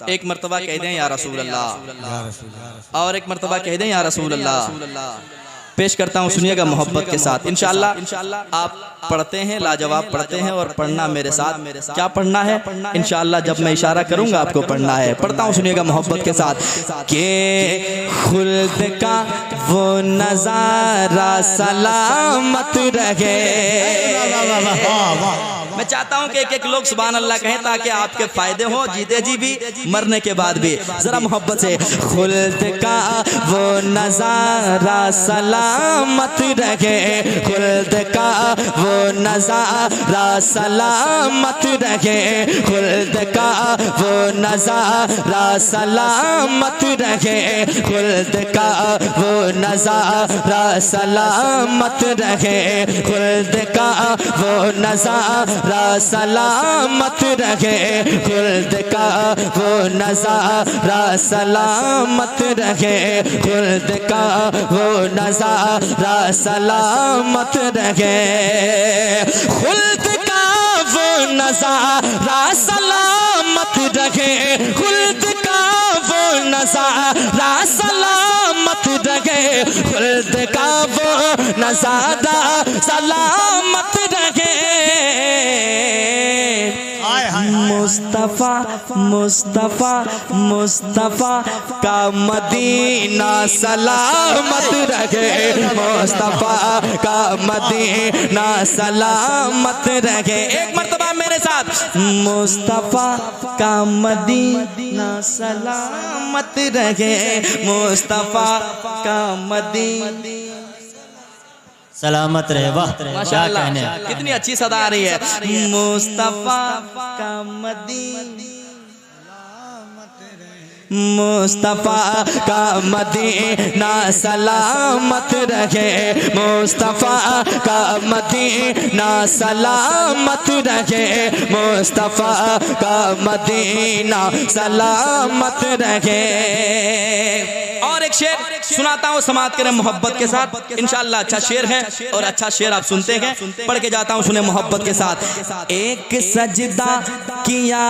एक मर्तबा कह दें या रसूल अल्लाह, और एक मर्तबा कह दें या रसूल अल्लाह। पेश करता हूँ, सुनिएगा मोहब्बत के साथ। इंशाअल्लाह आप पढ़ते हैं, लाजवाब पढ़ते हैं, और पढ़ना मेरे साथ। क्या पढ़ना है? इंशाअल्लाह जब मैं इशारा करूँगा आपको पढ़ना है। पढ़ता हूँ, सुनिएगा मोहब्बत के साथ। के खुल्द का वो नज़ारा सलामत रहे। मैं चाहता हूं कि एक लोग सुभान अल्लाह कहें ताकि आपके फायदे हो, जीते जी भी मरने के बाद भी। जरा मोहब्बत से। खुल्द का वो नज़ारा सलामत रहे, खुल्द का वो नज़ारा सलामत रहे, खुल्द का वो नज़ारा सलामत रहे, खुल्द का वो नज़ारा सलामत रहे, खुल्द का वो नज़ारा सलामत रहे, खुल्द का वो नज़ारा सलामत रहे, खुल्द का वो नज़ारा सलामत रहे, खुल्द का वो नज़ारा सलामत रहे, खुल्द का वो नज़ारा सलामत रहे, खुल्द का वो नज़ारा सलामत रहे। मुस्तफ़ा मुस्तफ़ा मुस्तफ़ा का मदीना सलामत रहे, मुस्तफ़ा का मदीना सलामत रहे। एक मर्तबा मेरे साथ। मुस्तफ़ा का मदीना सलामत रहे, मुस्तफ़ा का मदीना सलामत रहे। वाह क्या कहने, कितनी अच्छी सदा आ रही है। मुस्तफ़ा का मदीना, मुस्तफ़ा का मदीना सलामत रहे, मुस्तफ़ा का मदीना सलामत रहे, मुस्तफ़ा का मदीना सलामत रहे। और एक शेर सुनाता हूँ, समात करें मोहब्बत के साथ। इंशाअल्लाह अच्छा शेर है और अच्छा शेर आप सुनते हैं। पढ़ के जाता हूँ, सुने मोहब्बत के साथ। एक सजदा किया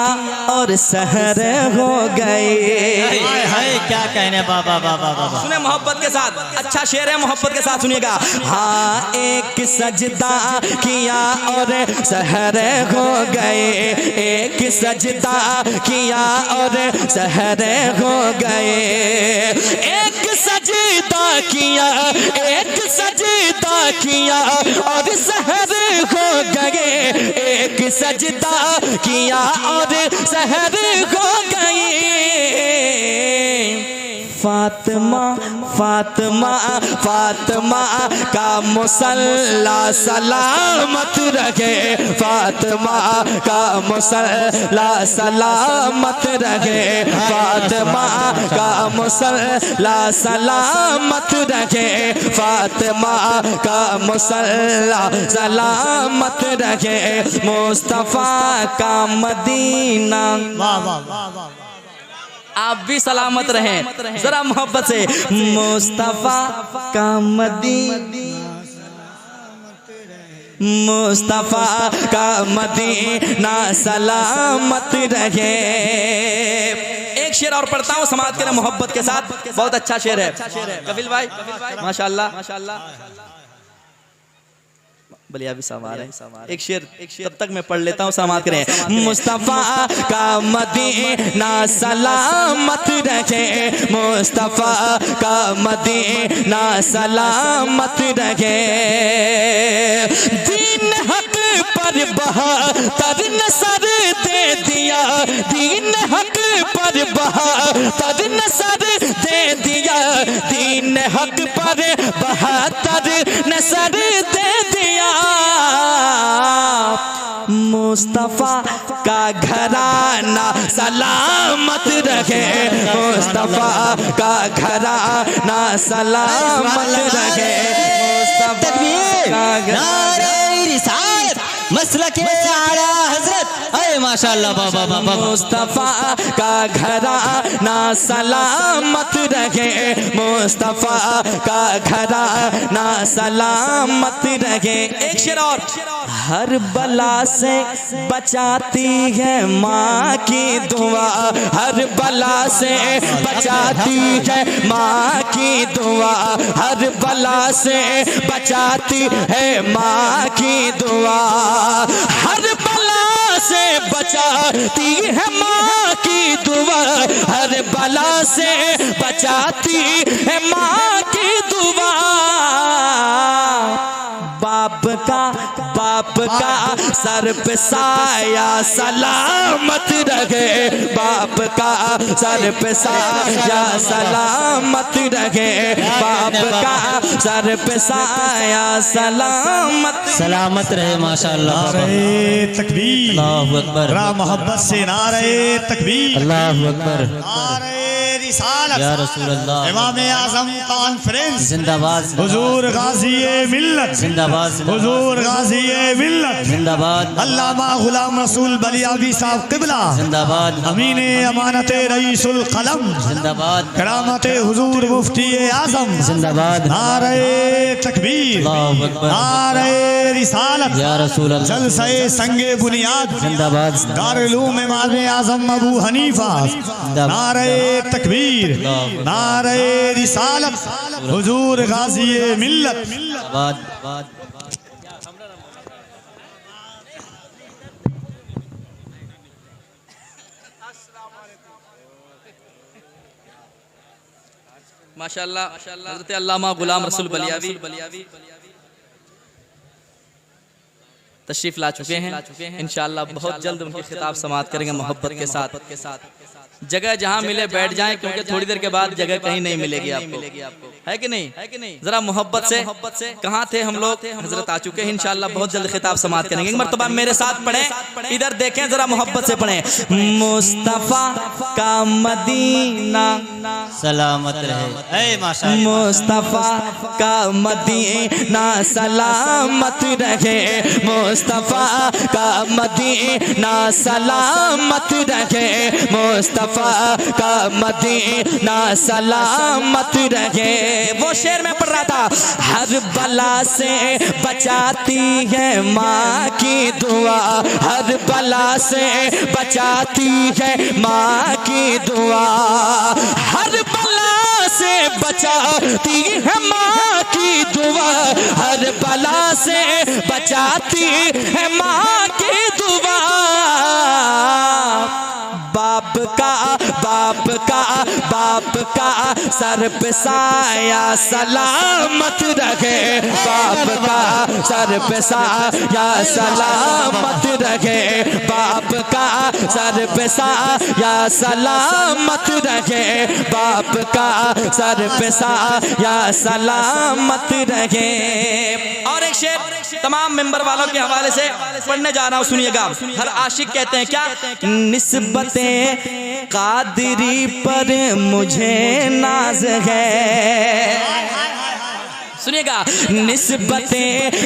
और सहर हो गए। हाय क्या कहने, बाबा बाबा बाबा। सुने मोहब्बत के साथ, अच्छा शेर है, मोहब्बत के साथ सुनिएगा। हाँ, एक सजदा किया और सहर हो गए, एक सजदा किया और सहर हो गए, एक सजदा किया, एक सजदा किया और सहर हो गए, एक सजदा किया और सहर हो गए। फातिमा फातिमा फातिमा का मुसल्ला सलामत रहे, फातिमा का मुसल्ला सलामत रहे, फातिमा का मुसल्ला सलामत रहे, फातिमा का मुसल्ला सलामत रहे, मुस्तफ़ा का मदीना। वाह वाह वाह वाह। आप भी सलामत रहें, जरा मोहब्बत से। मुस्तफ़ा का मदीना, मुस्तफ़ा का मदीना सलामत रहे। एक शेर और पढ़ता हूँ, समात करें मोहब्बत के साथ। बहुत अच्छा शेर है कपिल भाई, माशाल्लाह माशाल्लाह। बलिया भी सवार है। एक शेर तब तक मैं पढ़ लेता हूँ, समात करें। मुस्तफ़ा का मदीना सलामत रहे, मुस्तफ़ा का मदीना सलामत रहे। दीन हक पर बहातर नसर दे दिया, दीन हक पर बहातर नसर दे दिया, दीन हक पर बहातर नसर दे दिया। मुस्तफ़ा का घराना सलामत रहे, मुस्तफ़ा का घराना सलामत रहे, मुस्तफ़ा का मसला के आला हजरत अरे माशाल्लाह बाबा बाबा मुस्तफा का घराना सलामत रहे, मुस्तफा का घराना सलामत रहे। एक शेर और, हर बला से बचाती है माँ की दुआ, हर बला से बचाती है माँ की दुआ, हर बला से बचाती है माँ की दुआ, हर बला से बचाती है माँ की दुआ, हर बला से बचाती है माँ की दुआ। बाप का सर पे साया सलामत रहे, बाप का सर पे साया सलामत रहे, बाप का सर पे साया सलामत रहे माशाल्लाह। नारे तकबीर, अल्लाहु अकबर, मोहब्बत से नारे तकबीर, अल्लाहु अकबर, नारे रिसालत या रसूल अल्लाह, इमाम आज़म कॉन्फ्रेंस जिंदाबाद, हुजूर गाज़ी मिल्लत जिंदाबाद, हुजूर गाज़ी मिल्लत जिंदाबाद, अल्लामा गुलाम रसूल बलियावी साहब क़िबला जिंदाबाद, अमीने अमानत रईसुल कलम जिंदाबाद, करामत हुजूर मुफ्ती आज़म जिंदाबाद, नारे तकबीर, अल्लाहु अकबर, नारे रिसालत या रसूल अल्लाह, जलसे संगे बुनियाद जिंदाबाद, दारुल इमाम आज़म अबू हनीफा, नारे तकबीर, नारे रिसालत हुजूर गाज़ी मिल्लत। जिंदाबाद। माशाल्लाह हज़रत अल्लामा गुलाम रसूल बलियावी तशरीफ ला चुके हैं। इंशाअल्लाह बहुत जल्द उनकी खिताब समाअत करेंगे मोहब्बत के साथ। जगह जहां मिले बैठ जाएं, क्योंकि थोड़ी देर के बाद जगह कहीं नहीं मिलेगी आपको, है कि नहीं? जरा मोहब्बत से कहाँ थे हम लोग, हजरत आ चुके हैं। इंशाअल्लाह बहुत जल्द खिताब समाअत करेंगे। एक मर्तबा मेरे साथ पढ़ें, इधर देखें, जरा मोहब्बत से पढ़ें। मुस्तफा का मदीना सलामत रहे, माशाल्लाह, मुस्तफा का मदीना सलामत रहे, मुस्तफा का मदीना सलामत रहे, मुस्तफा का मदीना सलामत रहे। वो शेर में पढ़ रहा था, हर बला से बचाती है माँ की दुआ, हर बला से बचाती है माँ की दुआ, हर बला से बचाती है माँ की दुआ, हर बला से बचाती है माँ की दुआ। बाप का सर पे साया सलामत रखे, बाप का सर पे साया सलामत रखे, बाप का सर पे साया सलामत रखे, बाप का सर पे साया सलामत रखे। और एक शेर तमाम मेंबर वालों के हवाले से पढ़ने जा रहा हूँ, सुनिएगा। हर आशिक कहते हैं क्या, निस्बते कादरी पर मुझे नाज है, सुनिएगा, निस्बते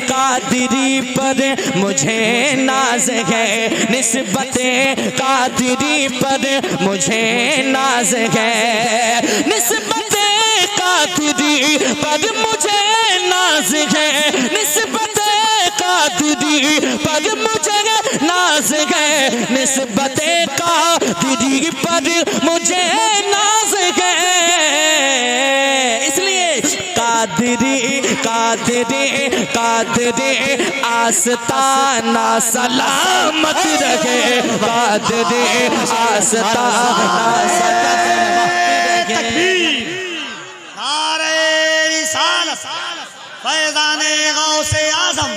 कादरी पर मुझे नाज है, निस्बते कादरी पर मुझे नाज है, निस्बते कादरी पर मुझे नाज है, निस्बते कादरी पर मुझे नाज है, निस्बते कादरी पर मुझे नाज है। इसलिए कादरी आस्ताना सलामत रखे, कादरी आस्ताना सलामत रखे। फैज़ाने गौसे आज़म,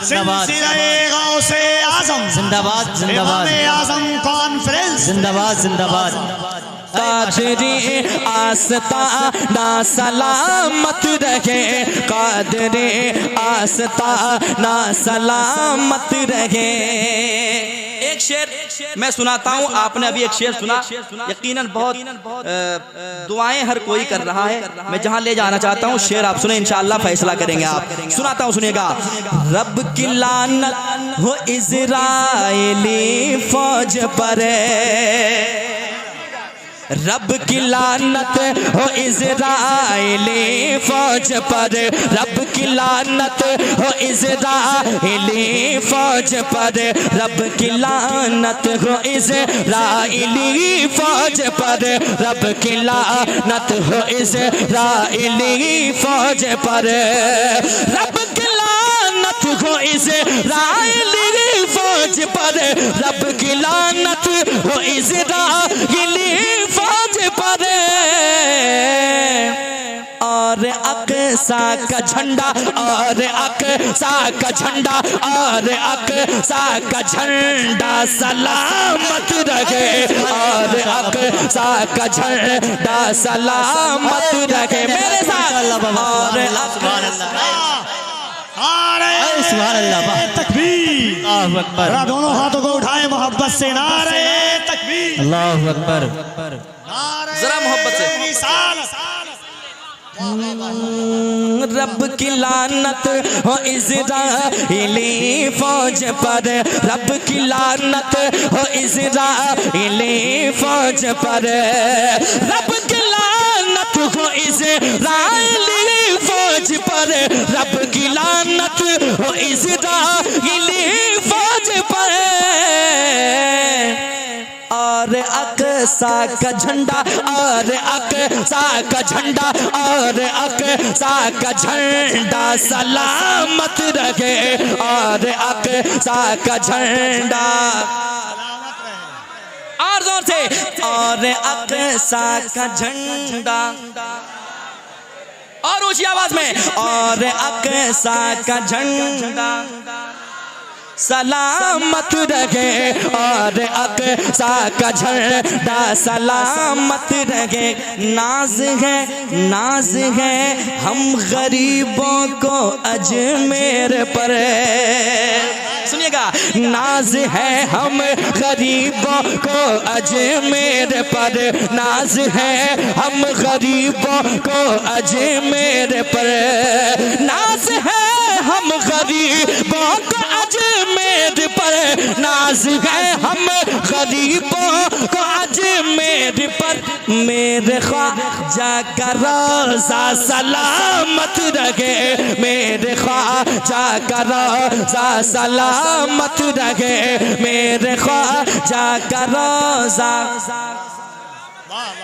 जिंदाबाद, सिलसिले गौसे आज़म, जिंदाबाद, जिंदाबाद, इमाम आज़म कॉन्फ्रेंस, जिंदाबाद, जिंदाबाद। कादरी आस्ताना सलामत रहे, कादरी आस्ताना सलामत रहे। एक शेर मैं सुनाता हूँ। आपने अभी एक शेर सुना, यकीनन बहुत दुआएं हर कोई कर रहा है। मैं जहाँ ले जाना चाहता हूँ शेर आप सुने, इंशाअल्लाह फैसला करेंगे आप। सुनाता हूँ, सुनिएगा। रब की लानत हो इज़राइली फौज पर, रब की लानत हो इज़राइली फौज पर, रब की लानत हो इज़राइली फौज पर, रब की लानत हो इज़राइली फौज पर, रब की लानत हो इज़राइली फौज पर, रब की लानत हो इज़राइली फौज पर, रब की लानत हो इज़राइली फौज पर। और अक़सा का झंडा, और अक़सा का झंडा, और अक़सा का झंडा सलामत रहे, और अक़सा का झंडा सलामत रहे। मेरे साथ तकबीर, दोनों हाथों को उठाए मोहब्बत से, नारे तकबीर, अल्लाहु अकबर। जरा मोहब्बत से। रब की लानत हो इज़राइली फौज पर, रब की लानत हो इज़राइली फौज पर, रब की लानत हो इज़राइली फौज पर, रब की लानत हो इज़राइली फौज पर। और अक़सा का झंडा, और अक़सा का झंडा, और अक़सा का झंडा सलामत रहे, और अक़सा का झंडा और जोर से, और अक़सा का झंडा और ऊंची आवाज में, और अक़सा का झंडा सलामत रहे, और अक़सा का झंडा सलामत रहे। नाज है हम गरीबों को अजमेर पर, सुनिएगा। नाज है हम गरीबों को अजमेर पर, नाज है हम गरीबों को अजमेर पर, नाज है हम गरीबों को अजमेर पर, नाज है हम गरीबों को अजमेर पर। मेरे ख्वाजा का रोज़ा सलामत रहे, मेरे ख्वाजा का रोज़ा सलामत रहे, मेरे ख्वाजा का रोज़ा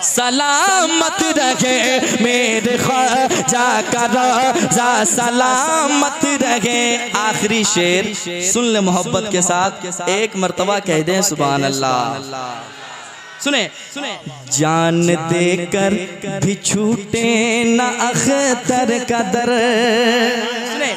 सलामत रहे, मेरे ख्वाजा का रोज़ा सलामत रहे। आखिरी शेर सुन ले मोहब्बत के साथ, एक मर्तबा कह दें सुभान अल्लाह। सुने जान देकर भी छूटे न अख्तर का दर, सुने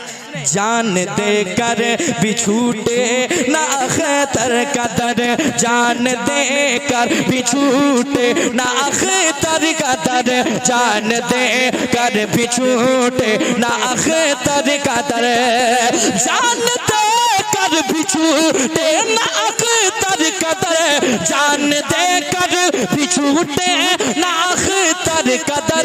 जान देकर भी छूटे न अख्तर का दर, जान देकर भी छूटे न अख्तर का दर, जान देकर भी छूटे न अख्तर का दर, जान देकर भी छूटे न अख्तर का दर, जान देकर भी छूटे न अख्तर का दर।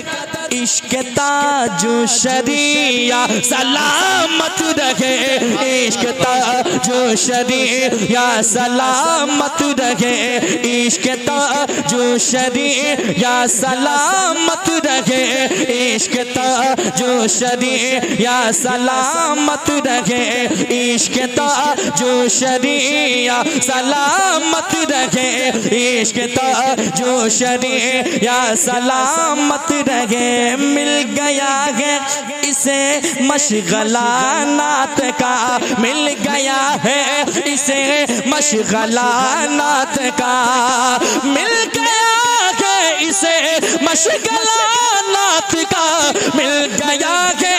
इश्क ताजु शरिया सलामत रहे, इश्क ताजु शरिया सलामत रहे, इश्क ताजु शरिया सलामत रहे, इश्क ताजु शरिया सलामत रहे, इश्क ताजु शरिया सलामत रहे, इश्क ताजु शरिया सलामत रहे। मिल गया है इसे मशगला नात का, मिल गया है इसे मशगला नात का, मिल गया है इसे मशगला नात का, मिल गया है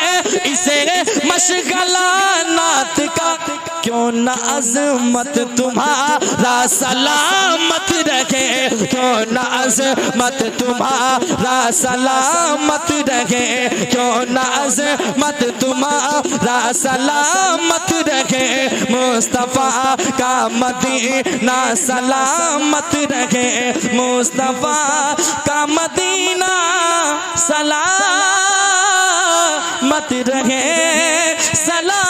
इसे मशगला नात का। क्यों न अज़मत तुम्हारा सलामत रहे, क्यों न अज़मत तुम्हारा सलामत रहे, क्यों न अज़मत तुम्हारा सलामत रहे, मुस्तफ़ा का मदीना सलामत रहे, मुस्तफ़ा का मदीना सलामत रहे, सलामत